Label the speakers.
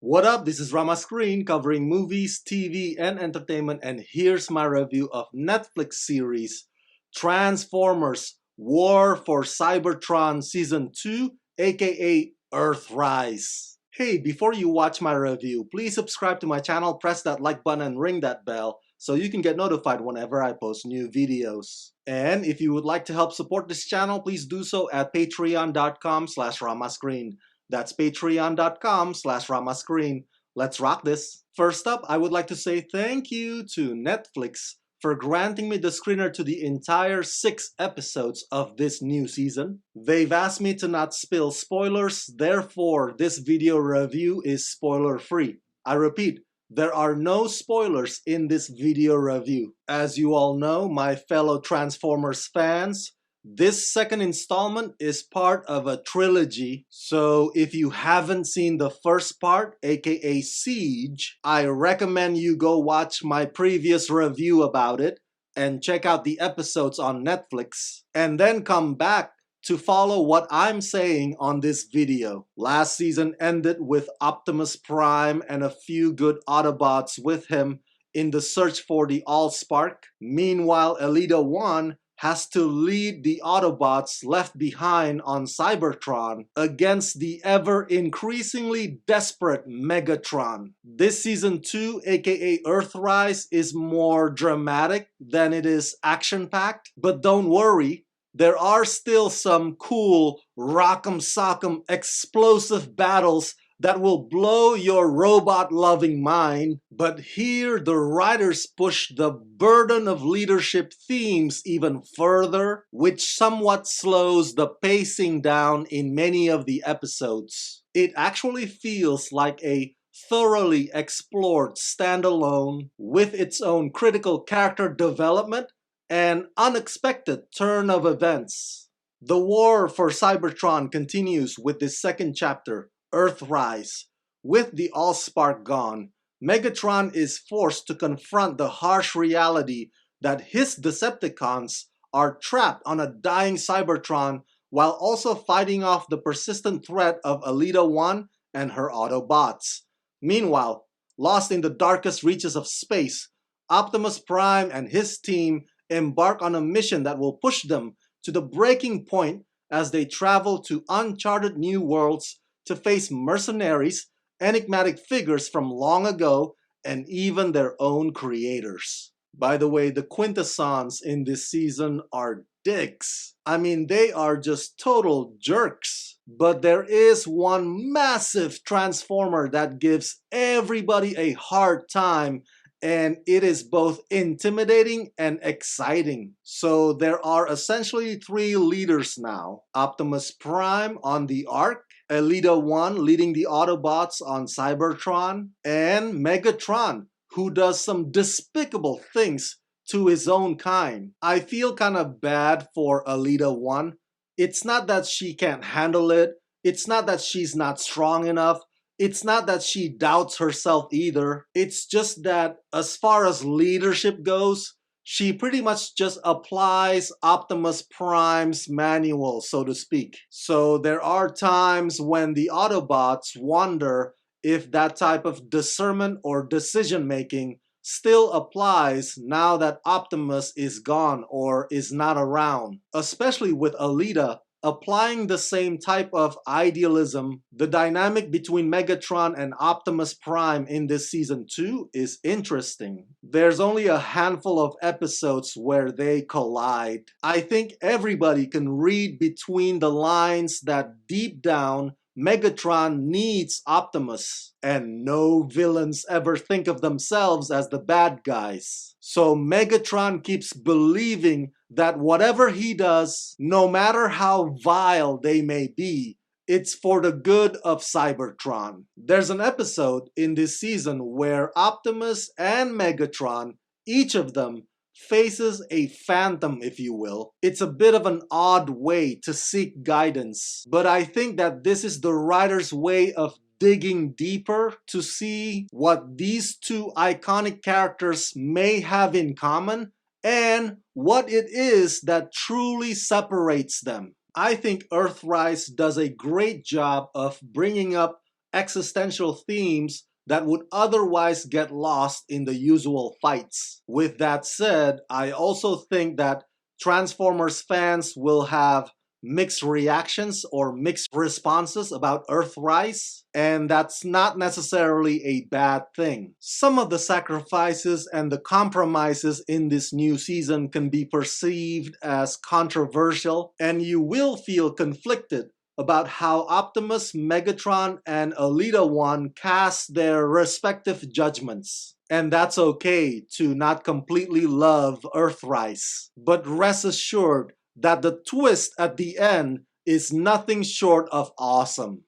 Speaker 1: What up? This is Rama Screen covering movies, TV, and entertainment, and here's my review of Netflix series Transformers War for Cybertron Season 2, aka Earthrise. Hey, before you watch my review, please subscribe to my channel, press that like button, and ring that bell so you can get notified whenever I post new videos. And if you would like to help support this channel, please do so at patreon.com/ramascreen. That's patreon.com/ramascreen. Let's rock this. First up, I would like to say thank you to Netflix for granting me the screener to the entire 6 episodes of this new season. They've asked me to not spill spoilers, therefore this video review is spoiler-free. I repeat, there are no spoilers in this video review. As you all know, my fellow Transformers fans, this second installment is part of a trilogy, so if you haven't seen the first part, aka Siege, I recommend you go watch my previous review about it and check out the episodes on Netflix, and then come back to follow what I'm saying on this video. Last season ended with Optimus Prime and a few good Autobots with him in the search for the Allspark. Meanwhile, Elita 1 has to lead the Autobots left behind on Cybertron against the ever-increasingly desperate Megatron. This Season 2, aka Earthrise, is more dramatic than it is action-packed, but don't worry, there are still some cool rock'em sock'em explosive battles that will blow your robot-loving mind. But here the writers push the burden of leadership themes even further, which somewhat slows the pacing down in many of the episodes. It actually feels like a thoroughly explored standalone with its own critical character development and unexpected turn of events. The war for Cybertron continues with this second chapter, Earthrise. With the Allspark gone, Megatron is forced to confront the harsh reality that his Decepticons are trapped on a dying Cybertron while also fighting off the persistent threat of Elita 1 and her Autobots. Meanwhile, lost in the darkest reaches of space, Optimus Prime and his team embark on a mission that will push them to the breaking point as they travel to uncharted new worlds to face mercenaries, enigmatic figures from long ago, and even their own creators. By the way, the quintessons in this season are dicks. I mean, they are just total jerks. But there is one massive Transformer that gives everybody a hard time, and it is both intimidating and exciting. So there are essentially 3 leaders now. Optimus Prime on the Ark, Elita 1 leading the Autobots on Cybertron, and Megatron, who does some despicable things to his own kind. I feel kind of bad for Elita 1. It's not that she can't handle it. It's not that she's not strong enough. It's not that she doubts herself either. It's just that as far as leadership goes, she pretty much just applies Optimus Prime's manual, so to speak. So there are times when the Autobots wonder if that type of discernment or decision making still applies now that Optimus is gone or is not around. Especially with Elita applying the same type of idealism. The dynamic between Megatron and Optimus Prime in this season 2 is interesting. There's only a handful of episodes where they collide. I think everybody can read between the lines that deep down, Megatron needs Optimus, and no villains ever think of themselves as the bad guys. So Megatron keeps believing that whatever he does, no matter how vile they may be, it's for the good of Cybertron. There's an episode in this season where Optimus and Megatron, each of them, faces a phantom, if you will. It's a bit of an odd way to seek guidance, but I think that this is the writer's way of digging deeper to see what these 2 iconic characters may have in common and what it is that truly separates them. I think Earthrise does a great job of bringing up existential themes that would otherwise get lost in the usual fights. With that said, I also think that Transformers fans will have mixed reactions or mixed responses about Earthrise, and that's not necessarily a bad thing. Some of the sacrifices and the compromises in this new season can be perceived as controversial, and you will feel conflicted about how Optimus, Megatron, and Elita 1 cast their respective judgments. And that's okay to not completely love Earthrise. But rest assured that the twist at the end is nothing short of awesome.